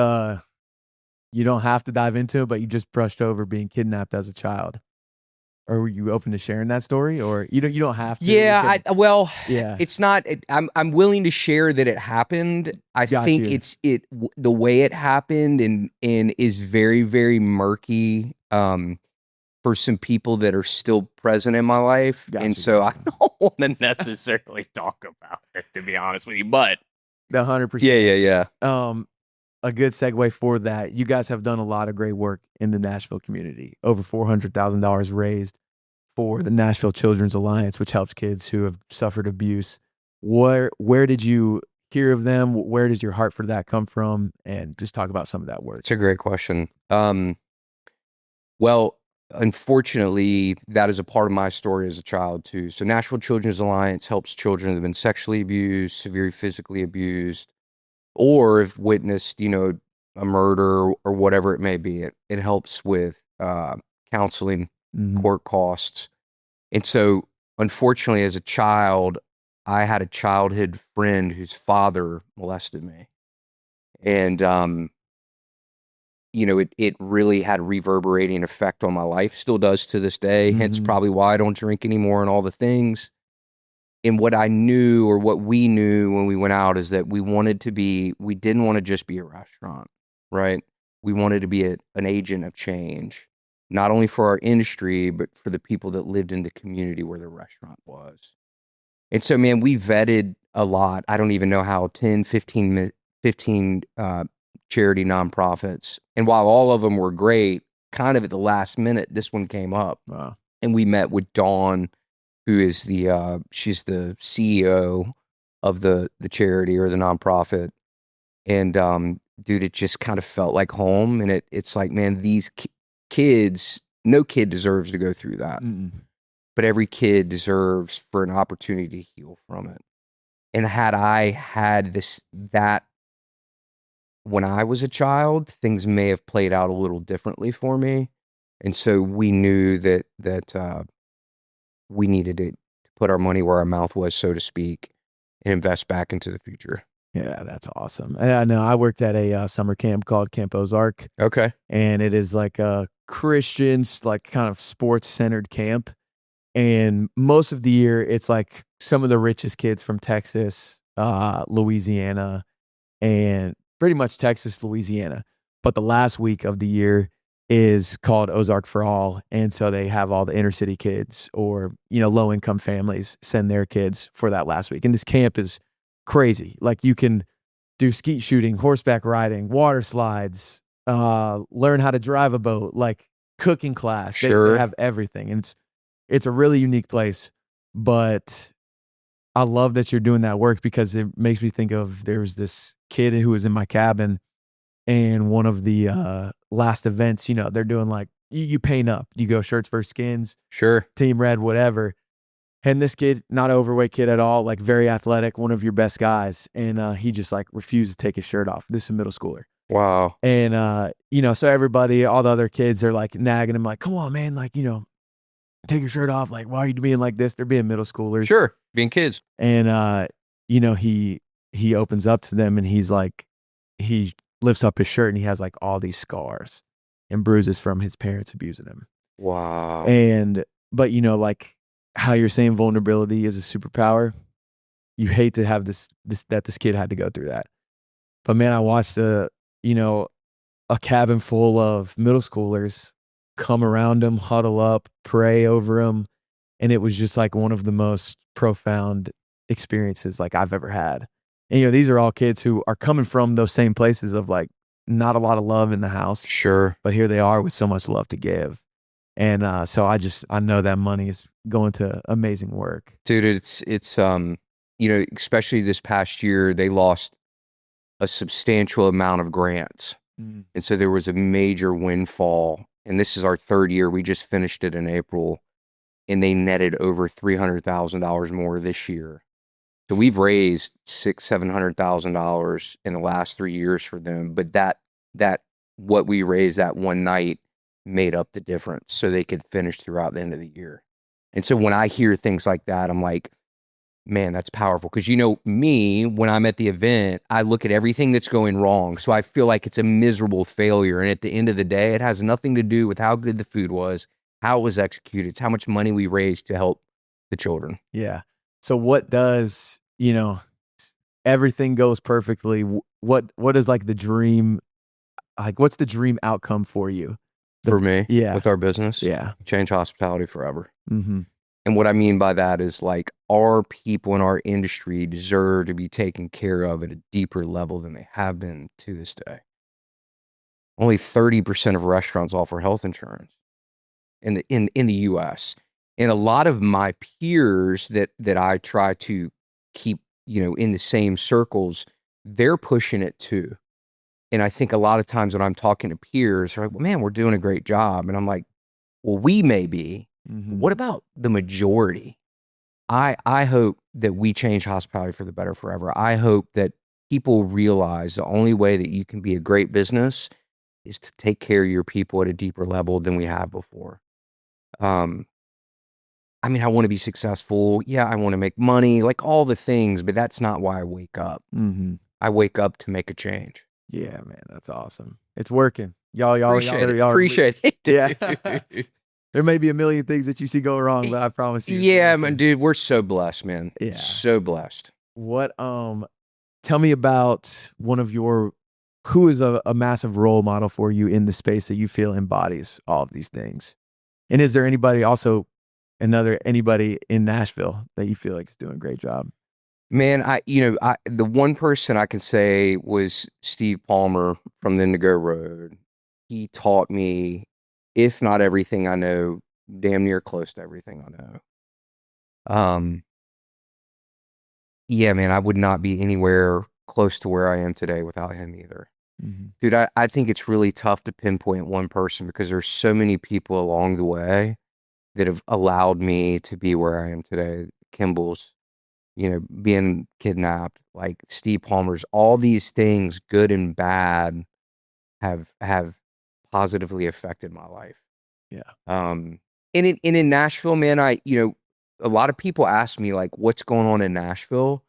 you don't have to dive into it, but you just brushed over being kidnapped as a child. Or were you open to sharing that story, or you don't have to? Yeah, yeah. It's not. I'm willing to share that it happened. I think the way it happened and is very, very murky for some people that are still present in my life, and so I don't want to necessarily talk about it, to be honest with you. But 100%. Yeah. A good segue for that. You guys have done a lot of great work in the Nashville community. Over $400,000 raised for the Nashville Children's Alliance, which helps kids who have suffered abuse. Where did you hear of them? Where does your heart for that come from? And just talk about some of that work. It's a great question. Well, unfortunately, that is a part of my story as a child too. So Nashville Children's Alliance helps children that have been sexually abused, severely physically abused, or have witnessed, a murder or whatever it may be. It helps with counseling, court costs. And so, unfortunately, as a child, I had a childhood friend whose father molested me. And, it really had a reverberating effect on my life, still does to this day. Hence probably why I don't drink anymore and all the things. And what I knew, or what we knew when we went out, is that we didn't want to just be a restaurant, right? We wanted to be an agent of change, not only for our industry, but for the people that lived in the community where the restaurant was. And so, man, we vetted a lot. I don't even know how, 10, 15 charity nonprofits. And while all of them were great, kind of at the last minute, this one came up. Wow. And we met with Dawn, who is she's the CEO of the charity or the nonprofit. And dude, it just kind of felt like home. And it's like, man, these kids, no kid deserves to go through that. But every kid deserves for an opportunity to heal from it. And had I had that when I was a child, things may have played out a little differently for me. And so we knew that we needed to put our money where our mouth was, so to speak, and invest back into the future. Yeah, that's awesome. I know I worked at a summer camp called Camp Ozark. Okay. And it is like a Christian, like kind of sports-centered camp. And most of the year, it's like some of the richest kids from Texas, Louisiana, and pretty much Texas, Louisiana. But the last week of the year is called Ozark for All. And so they have all the inner city kids or, low income families send their kids for that last week. And this camp is crazy. Like, you can do skeet shooting, horseback riding, water slides, learn how to drive a boat, like cooking class. Sure. They have everything. And it's a really unique place. But I love that you're doing that work, because it makes me think of, there was this kid who was in my cabin, and one of the last events, they're doing like, you paint up, you go shirts versus skins, sure, team red, whatever. And this kid, not an overweight kid at all, like very athletic, one of your best guys. And he just like refused to take his shirt off. This is a middle schooler. Wow. And, so everybody, all the other kids are like nagging him, like, come on, man, like, take your shirt off. Like, why are you being like this? They're being middle schoolers. Sure. Being kids. And, he opens up to them, and he's like, he lifts up his shirt, and he has like all these scars and bruises from his parents abusing him. Wow. But like how you're saying vulnerability is a superpower. You hate to have this kid had to go through that. But man, I watched a cabin full of middle schoolers come around him, huddle up, pray over him. And it was just like one of the most profound experiences like I've ever had. And, these are all kids who are coming from those same places of like not a lot of love in the house. Sure. But here they are with so much love to give. And so I know that money is going to amazing work. Dude, it's especially this past year, they lost a substantial amount of grants. Mm. And so there was a major windfall. And this is our third year. We just finished it in April. And they netted over $300,000 more this year. So we've raised $600,000-$700,000 in the last 3 years for them. But that what we raised that one night made up the difference so they could finish throughout the end of the year. And so when I hear things like that, I'm like, man, that's powerful. Because me, when I'm at the event, I look at everything that's going wrong. So I feel like it's a miserable failure. And at the end of the day, it has nothing to do with how good the food was, how it was executed. It's how much money we raised to help the children. Yeah. So what does, everything goes perfectly. What is like the dream, like what's the dream outcome for you? For me? Yeah. With our business? Yeah. Change hospitality forever. Mm-hmm. And what I mean by that is like our people in our industry deserve to be taken care of at a deeper level than they have been to this day. Only 30% of restaurants offer health insurance in the US. And a lot of my peers that I try to keep, in the same circles, they're pushing it too. And I think a lot of times when I'm talking to peers, they're like, well, man, we're doing a great job. And I'm like, well, we may be. Mm-hmm. What about the majority? I hope that we change hospitality for the better forever. I hope that people realize the only way that you can be a great business is to take care of your people at a deeper level than we have before. I want to be successful. Yeah, I want to make money, like all the things, but that's not why I wake up. Mm-hmm. I wake up to make a change. Yeah, man, that's awesome. It's working. Y'all Appreciate it. Yeah. There may be a million things that you see go wrong, but I promise you. Yeah, man, dude, we're so blessed, man. Yeah. So blessed. What, tell me about who is a massive role model for you in the space that you feel embodies all of these things? And is there anybody in Nashville that you feel like is doing a great job? Man, the one person I can say was Steve Palmer from the Indigo Road. He taught me, if not everything I know, damn near close to everything I know. Yeah, man, I would not be anywhere close to where I am today without him either. Mm-hmm. Dude, I think it's really tough to pinpoint one person because there's so many people along the way that have allowed me to be where I am today. Kimball's, being kidnapped, like Steve Palmer's, all these things, good and bad, have positively affected my life. Yeah. And in Nashville, man, a lot of people ask me like, what's going on in Nashville?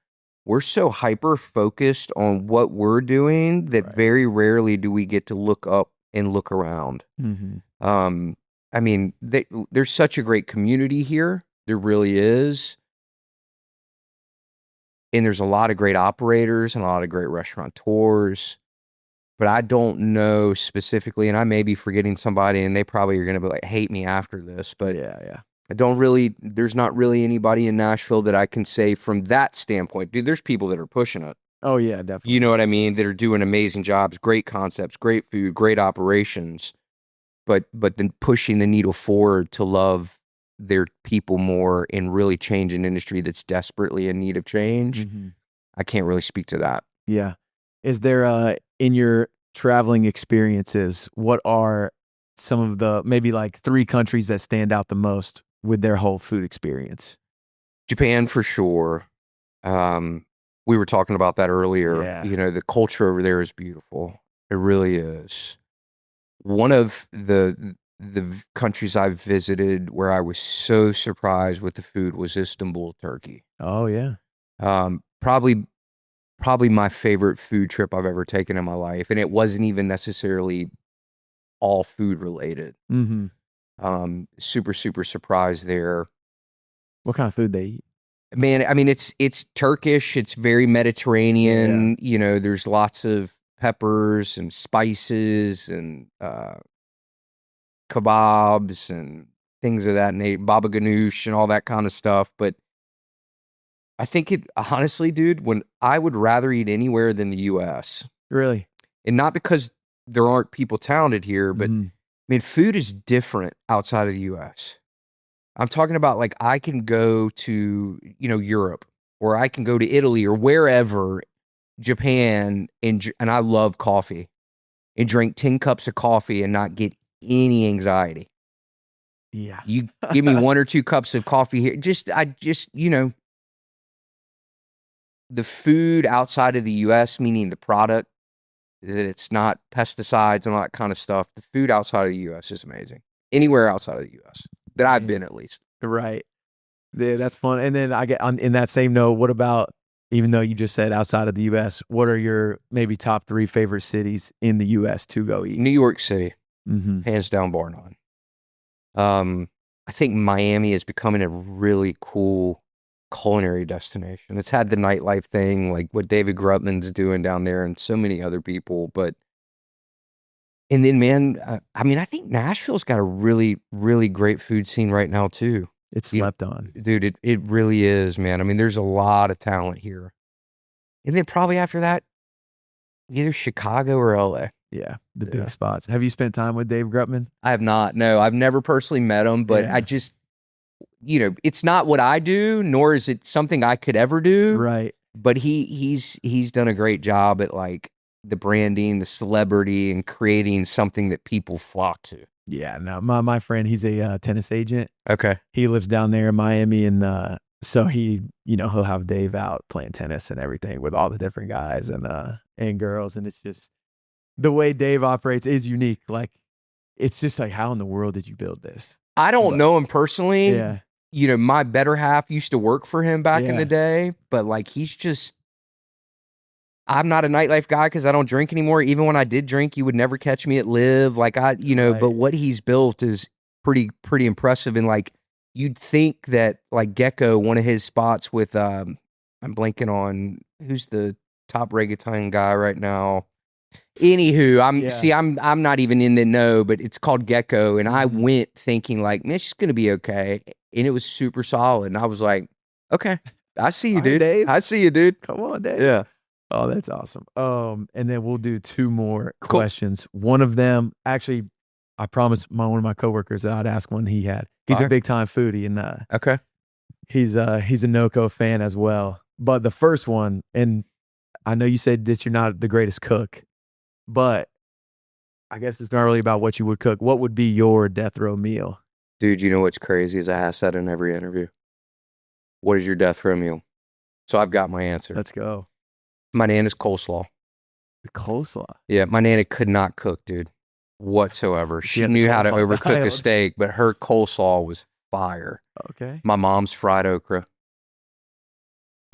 We're so hyper focused on what we're doing that very rarely do we get to look up and look around. Mm-hmm. There's such a great community here. There really is. And there's a lot of great operators and a lot of great restaurateurs. But I don't know specifically, and I may be forgetting somebody, and they probably are going to hate me after this. But yeah. There's not really anybody in Nashville that I can say from that standpoint. Dude, there's people that are pushing it. Oh, yeah, definitely. You know what I mean? That are doing amazing jobs, great concepts, great food, great operations. But then pushing the needle forward to love their people more and really change an industry that's desperately in need of change. Mm-hmm. I can't really speak to that. Yeah. Is there, in your traveling experiences, what are some of the maybe like 3 countries that stand out the most with their whole food experience? Japan, for sure. We were talking about that earlier. Yeah. The culture over there is beautiful. It really is. One of the countries I've visited where I was so surprised with the food was Istanbul, Turkey. Oh, yeah. Probably my favorite food trip I've ever taken in my life. And it wasn't even necessarily all food related. Mm-hmm. Super, super surprised there. What kind of food they eat? Man, it's Turkish. It's very Mediterranean. Yeah. There's lots of peppers and spices and kebabs and things of that nature, baba ganoush and all that kind of stuff. But I think honestly, dude, when I would rather eat anywhere than the U.S. Really? And not because there aren't people talented here, but mean, food is different outside of the U.S. I'm talking about like I can go to, Europe, or I can go to Italy or wherever, Japan, and I love coffee, and drink 10 cups of coffee and not get any anxiety. Yeah. You give me 1 or 2 cups of coffee here. The food outside of the U.S., meaning the product, that it's not pesticides and all that kind of stuff. The food outside of the U.S. is amazing. Anywhere outside of the U.S. that I've been, at least. Right. Yeah, that's fun. And then I get in that same note, what about, even though you just said outside of the U.S., what are your maybe top 3 favorite cities in the U.S. to go eat? New York City, hands down, bar none. I think Miami is becoming a really cool culinary destination. It's had the nightlife thing, like what David Grutman's doing down there, and so many other people. And then, man, I think Nashville's got a really, really great food scene right now too. It's slept on. Dude, it really is, man. I mean, there's a lot of talent here. And then probably after that, either Chicago or LA. Yeah, the big spots. Have you spent time with Dave Grutman? I have not. No, I've never personally met him, but I just, it's not what I do, nor is it something I could ever do. Right. But he's done a great job at like the branding, the celebrity, and creating something that people flock to. Yeah, no, my friend, he's a tennis agent. Okay. He lives down there in Miami, and so he'll have Dave out playing tennis and everything with all the different guys and girls, and it's just the way Dave operates is unique. Like, it's just like, how in the world did you build this? I don't know him personally. Yeah. My better half used to work for him back in the day, but like I'm not a nightlife guy because I don't drink anymore. Even when I did drink, you would never catch me at Live. Like right. But what he's built is pretty impressive. And like, you'd think that like Gecko, one of his spots with, I'm blanking on who's the top reggaeton guy right now. Anywho, I'm not even in the know, but it's called Gecko. And I went thinking like, man, she's going to be okay. And it was super solid. And I was like, okay, I see you, dude. Dave. I see you, dude. Come on, Dave. Yeah. Oh, that's awesome. And then we'll do 2 more questions. One of them, actually, I promised one of my coworkers that I'd ask one he had. He's a big time foodie, and okay, he's a Noko fan as well. But the first one, and I know you said that you're not the greatest cook, but I guess it's not really about what you would cook. What would be your death row meal? Dude, you know what's crazy is I ask that in every interview. What is your death row meal? So I've got my answer. Let's go. My Nana's coleslaw. The coleslaw? Yeah, my Nana could not cook, dude, whatsoever. She knew how to overcook a steak, but her coleslaw was fire. Okay. My mom's fried okra.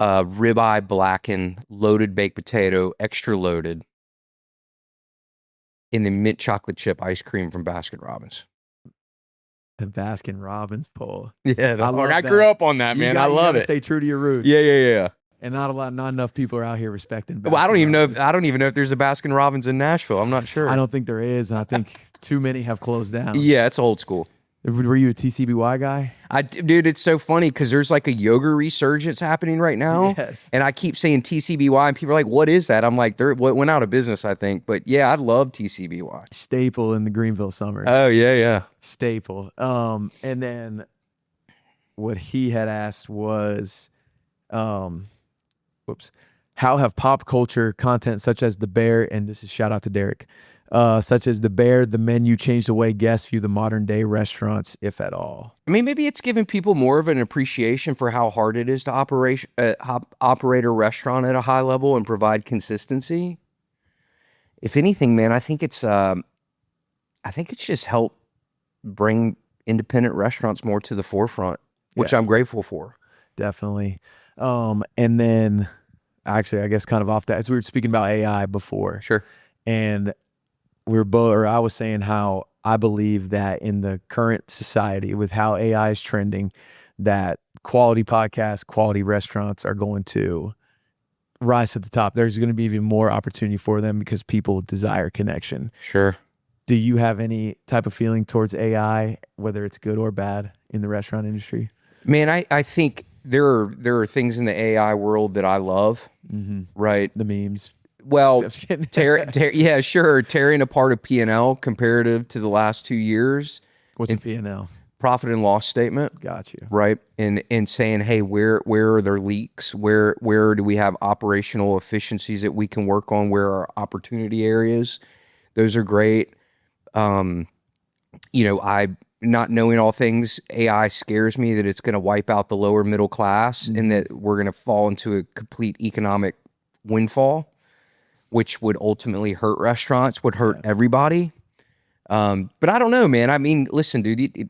Ribeye blackened, loaded baked potato, extra loaded. And then mint chocolate chip ice cream from Baskin Robbins. The Baskin Robbins poll. Yeah, I grew up on that, man. I love it. Stay true to your roots. Yeah. And not enough people are out here respecting Baskin Well, I don't even Robbins. know if there's a Baskin Robbins in Nashville. I'm not sure. I don't think there is, and I think too many have closed down. Yeah, it's old school. Were you a TCBY guy? Dude, it's so funny because there's like a yogurt resurgence happening right now. Yes. And I keep saying TCBY, and people are like, what is that? I'm like, they went out of business, I think. But yeah, I love TCBY. Staple in the Greenville summers. Oh, yeah. Staple. And then what he had asked was, how have pop culture content such as The Bear, and this is shout out to Derek, such as The Bear, the menu changed the way guests view the modern day restaurants, if at all? I mean, maybe it's giving people more of an appreciation for how hard it is to operate a restaurant at a high level and provide consistency. If anything, man, I think it's just helped bring independent restaurants more to the forefront, which I'm grateful for. Definitely. And then actually, I guess kind of off that, as we were speaking about AI before. Sure. And I was saying how I believe that in the current society with how AI is trending, that quality podcasts, quality restaurants are going to rise to the top. There's going to be even more opportunity for them because people desire connection. Sure. Do you have any type of feeling towards AI, whether it's good or bad, in the restaurant industry? Man, I think there are things in the AI world that I love, right? The memes. Well, I'm just kidding. yeah, sure. Tearing apart a P&L comparative to the last 2 years. What's a P&L? Profit and loss statement. Got you. Right. And saying, hey, where are there leaks? Where do we have operational efficiencies that we can work on? Where are opportunity areas? Those are great. I not knowing all things, AI scares me that it's going to wipe out the lower middle class and that we're going to fall into a complete economic windfall, which would ultimately hurt restaurants, would hurt everybody. But I don't know, man. I mean, listen, dude, you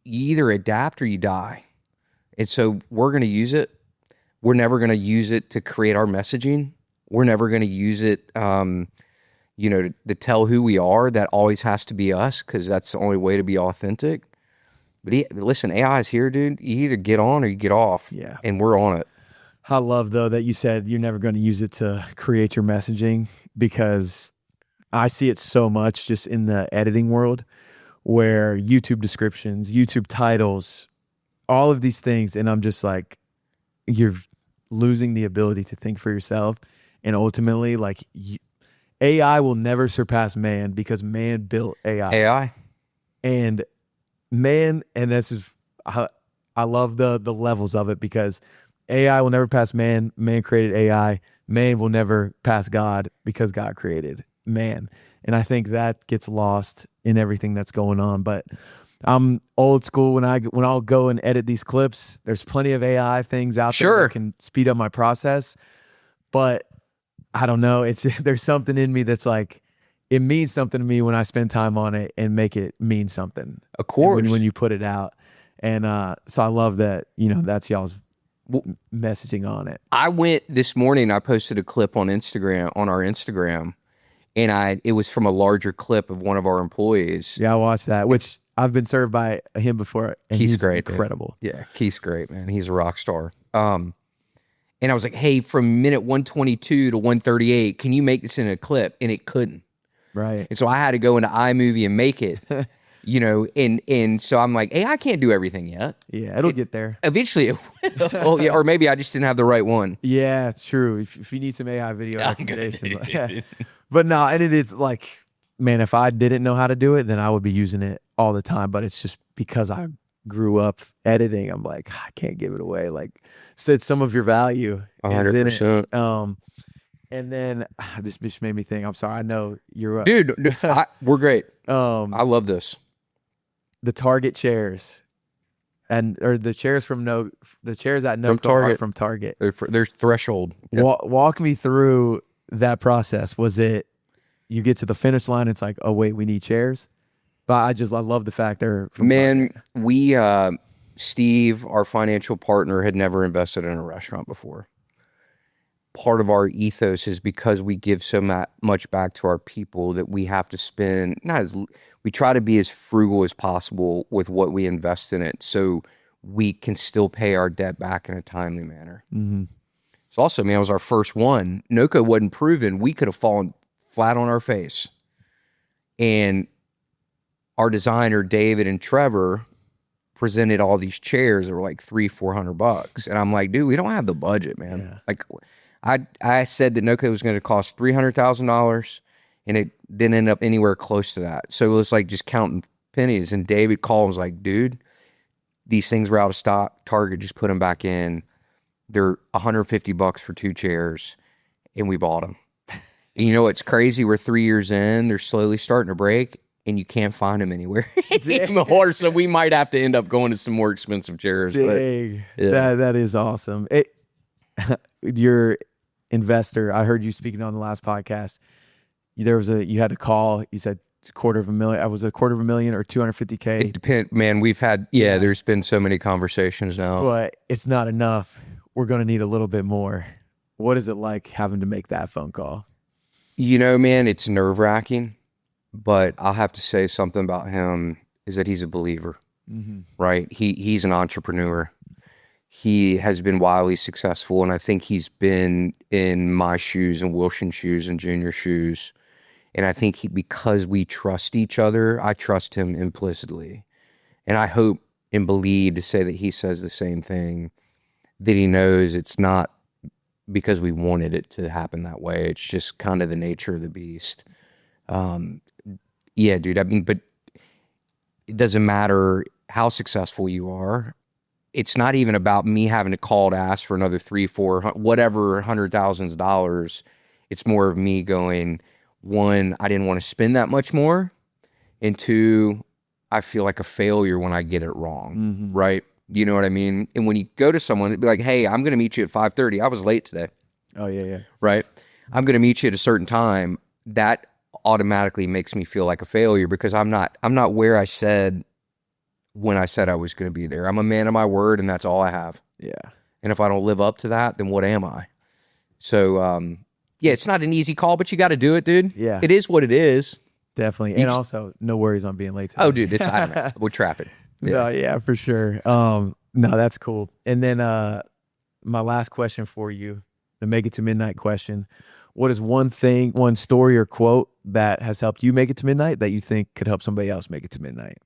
either adapt or you die. And so we're going to use it. We're never going to use it to create our messaging. We're never going to use it, to tell who we are. That always has to be us because that's the only way to be authentic. But listen, AI is here, dude. You either get on or you get off. Yeah. And we're on it. I love, though, that you said you're never going to use it to create your messaging, because I see it so much just in the editing world where YouTube descriptions, YouTube titles, all of these things. And I'm just like, you're losing the ability to think for yourself. And ultimately, like, AI will never surpass man because man built AI. And this is, I love the levels of it, because AI will never pass man. Man created AI. Man will never pass God because God created man. And I think that gets lost in everything that's going on. But I'm old school when I'll go and edit these clips. There's plenty of AI things out there that can speed up my process. But I don't know. There's something in me that's like, it means something to me when I spend time on it and make it mean something. Of course. When you put it out. And so I love that, that's y'all's messaging on it. I went this morning, I posted a clip on our Instagram, and it was from a larger clip of one of our employees. Yeah, I watched that, which I've been served by him before. And he's great. Incredible. Dude. Yeah, Keith's great, man. He's a rock star. And I was like, hey, from minute 122 to 138, can you make this in a clip? And it couldn't. Right. And so I had to go into iMovie and make it. And so I'm like, hey, I can't do everything yet. Yeah, it'll get there. Eventually it will. Yeah, or maybe I just didn't have the right one. Yeah, it's true. If you need some AI video recommendation. But no, and it is like, man, if I didn't know how to do it, then I would be using it all the time. But it's just because I grew up editing, I'm like, I can't give it away. Like, said some of your value 100%. And then this just made me think, I'm sorry, I know you're dude, we're great. I love this. The Target chairs, or the chairs the chairs at Noko are from Target. There's Threshold. Walk me through that process. Was it you get to the finish line, it's like, oh wait, we need chairs? But I love the fact they're from Target. We Steve, our financial partner, had never invested in a restaurant before. Part of our ethos is because we give so much back to our people that we have to spend, we try to be as frugal as possible with what we invest in it so we can still pay our debt back in a timely manner. Mm-hmm. So also, man, it was our first one. Noko wasn't proven. We could have fallen flat on our face. And our designer, David and Trevor, presented all these chairs that were like $300-$400. And I'm like, dude, we don't have the budget, man. Yeah. Like, I said that Noko was going to cost $300,000, and it didn't end up anywhere close to that. So it was like just counting pennies. And David called and was like, dude, these things were out of stock. Target just put them back in. They're $150 for 2 chairs, and we bought them. And you know what's crazy? We're 3 years in. They're slowly starting to break, and you can't find them anywhere anymore. So we might have to end up going to some more expensive chairs. Dang. But, yeah. That is awesome. Your investor, I heard you speaking on the last podcast. You had to call. You said $250,000. Was it $250,000 or $250K? It depends, man. We've had there's been so many conversations now, but it's not enough. We're going to need a little bit more. What is it like having to make that phone call? Man, it's nerve-wracking, but I'll have to say something about him is that he's a believer, right? He's an entrepreneur. He has been wildly successful, and I think he's been in my shoes and Wilson's shoes and Junior's shoes. And I think because we trust each other, I trust him implicitly. And I hope and believe to say that he says the same thing, that he knows it's not because we wanted it to happen that way. It's just kind of the nature of the beast. Yeah, dude. I mean, but it doesn't matter how successful you are. It's not even about me having to call to ask for another $300, $400, whatever $100,000. It's more of me going, one, I didn't want to spend that much more, and two, I feel like a failure when I get it wrong, right? You know what I mean? And when you go to someone, it'd be like, hey, I'm going to meet you at 5:30. I was late today. Oh, yeah. Right? I'm going to meet you at a certain time. That automatically makes me feel like a failure because I'm not where I said when I said I was going to be there. I'm a man of my word, and that's all I have. Yeah. And if I don't live up to that, then what am I? So, yeah, it's not an easy call, but you got to do it, dude. Yeah. It is what it is. Definitely. And also, no worries on being late today. Oh, dude, it's I don't know, with traffic. Yeah. No, yeah, for sure. No, that's cool. And then my last question for you, the Make It to Midnight question. What is one thing, one story or quote that has helped you make it to midnight that you think could help somebody else make it to midnight?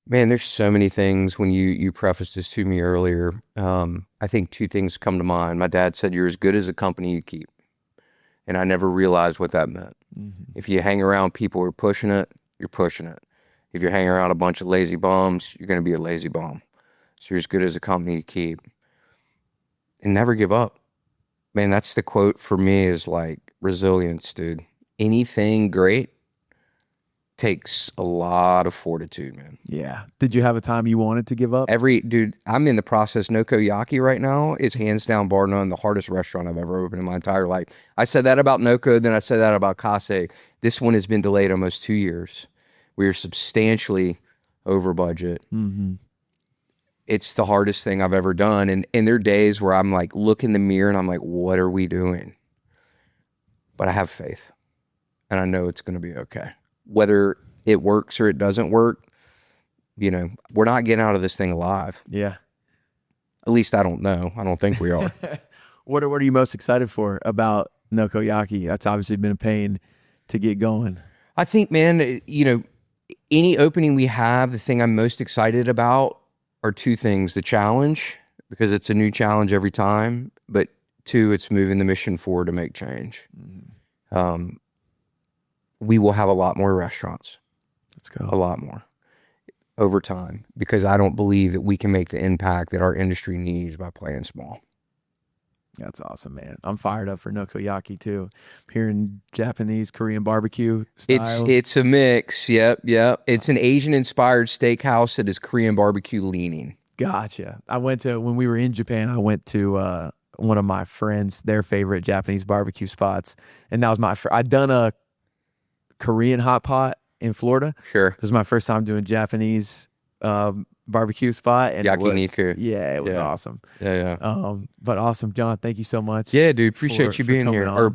Man, there's so many things. When you prefaced this to me earlier, I think two things come to mind. My dad said, you're as good as a company you keep. And I never realized what that meant. If you hang around people who are pushing it, you're pushing it. If you're hanging around a bunch of lazy bums, you're going to be a lazy bum. So you're as good as a company you keep. And never give up. Man, that's the quote for me, is like resilience, dude. Anything great takes a lot of fortitude, man. Yeah. Did you have a time you wanted to give up? Dude, I'm in the process. Noko right now is hands down, bar none, the hardest restaurant I've ever opened in my entire life. I said that about Noko, then I said that about Kase. This one has been delayed almost 2 years. We are substantially over budget. It's the hardest thing I've ever done. And there are days where I'm like, look in the mirror and I'm like, what are we doing? But I have faith and I know it's going to be okay. Whether it works or it doesn't work, you know, we're not getting out of this thing alive. Yeah. At least I don't know. I don't think we are. What are you most excited for about Noko? That's obviously been a pain to get going. I think, man, you know, any opening we have, the thing I'm most excited about are two things. The challenge, because it's a new challenge every time, but two, it's moving the mission forward to make change. We will have a lot more restaurants. Let's go. A lot more over time, because I don't believe that we can make the impact that our industry needs by playing small. That's awesome, man. I'm fired up for Noko too. Hearing Japanese, Korean barbecue style. It's a mix. Yep. It's an Asian inspired steakhouse that is Korean barbecue leaning. Gotcha. When we were in Japan, I went to one of my friends, their favorite Japanese barbecue spots. And that was I'd done a Korean hot pot in Florida. Sure. This was my first time doing Japanese barbecue spot, and yakiniku. It was awesome. Yeah. But awesome, Jon. Thank you so much. Yeah, dude. Appreciate you being here. Or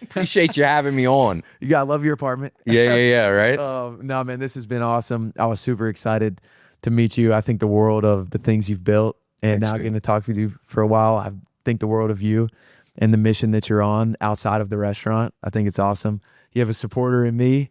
appreciate you having me on. You gotta love your apartment. Yeah. Right. No, man, this has been awesome. I was super excited to meet you. I think the world of the things you've built, and now getting to talk with you for a while. I think the world of you and the mission that you're on outside of the restaurant. I think it's awesome. You have a supporter in me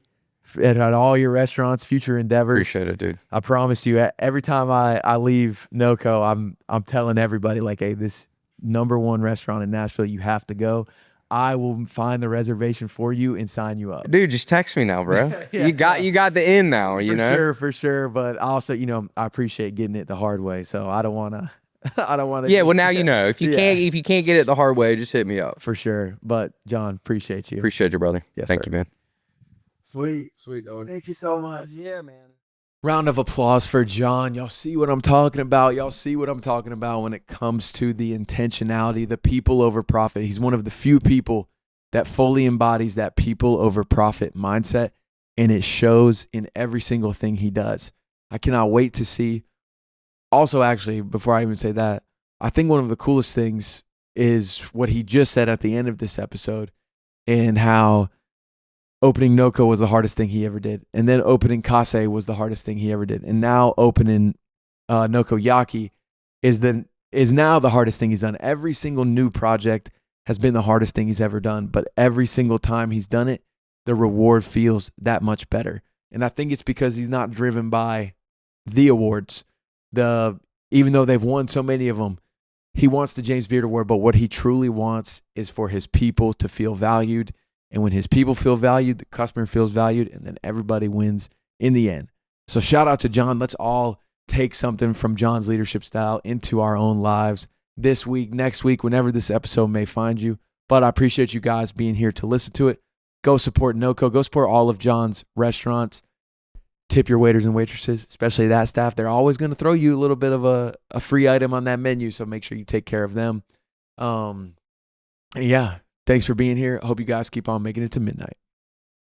at all your restaurants, future endeavors. Appreciate it, dude. I promise you, every time I leave Noko, I'm telling everybody, like, hey, this #1 restaurant in Nashville, you have to go. I will find the reservation for you and sign you up. Dude, just text me now, bro. You got the in now, you know? For sure. But also, you know, I appreciate getting it the hard way. So I don't want to. Yeah, well, now you know. If you can't get it the hard way, just hit me up. For sure. But Jon, appreciate you. Appreciate you, brother. Yes, Thank sir. you, man. Sweet, dog. Thank you so much. Yeah, man. Round of applause for Jon. Y'all see what I'm talking about. Y'all see what I'm talking about when it comes to the intentionality, the people over profit. He's one of the few people that fully embodies that people over profit mindset, and it shows in every single thing he does. I cannot wait to see. Also, actually, before I even say that, I think one of the coolest things is what he just said at the end of this episode, and how opening Noko was the hardest thing he ever did. And then opening Kase was the hardest thing he ever did. And now opening Noko is now the hardest thing he's done. Every single new project has been the hardest thing he's ever done. But every single time he's done it, the reward feels that much better. And I think it's because he's not driven by the awards. Even though they've won so many of them, he wants the James Beard Award, but what he truly wants is for his people to feel valued. And when his people feel valued, the customer feels valued, and then everybody wins in the end. So shout out to Jon. Let's all take something from Jon's leadership style into our own lives this week, next week, whenever this episode may find you. But I appreciate you guys being here to listen to it. Go support Noko. Go support all of Jon's restaurants. Tip your waiters and waitresses, especially that staff. They're always going to throw you a little bit of a free item on that menu, so make sure you take care of them. Yeah, thanks for being here. I hope you guys keep on making it to midnight.